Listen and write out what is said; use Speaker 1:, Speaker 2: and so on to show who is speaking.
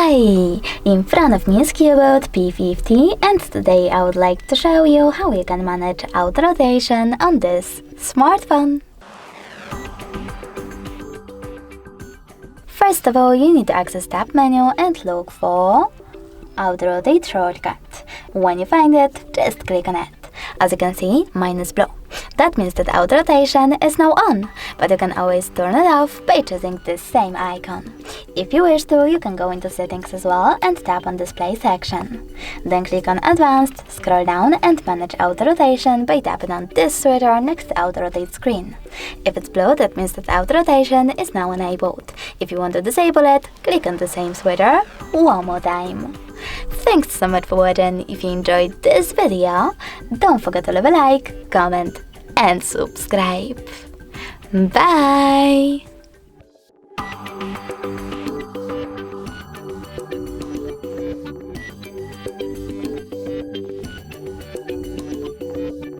Speaker 1: Hi! In front of me is CUBOT P50, and today I would like to show you how you can manage auto rotation on this smartphone. First of all, you need to access Tab menu and look for Auto Rotate shortcut. When you find it, just click on it. As you can see, mine is blue. That means that auto rotation is now on, but you can always turn it off by choosing this same icon. If you wish to, you can go into settings as well and tap on display section. Then click on advanced, scroll down and manage auto rotation by tapping on this switcher next to auto rotate screen. If it's blue, that means that auto rotation is now enabled. If you want to disable it, click on the same switcher one more time. Thanks so much for watching. If you enjoyed this video, don't forget to leave a like, comment and subscribe. Bye!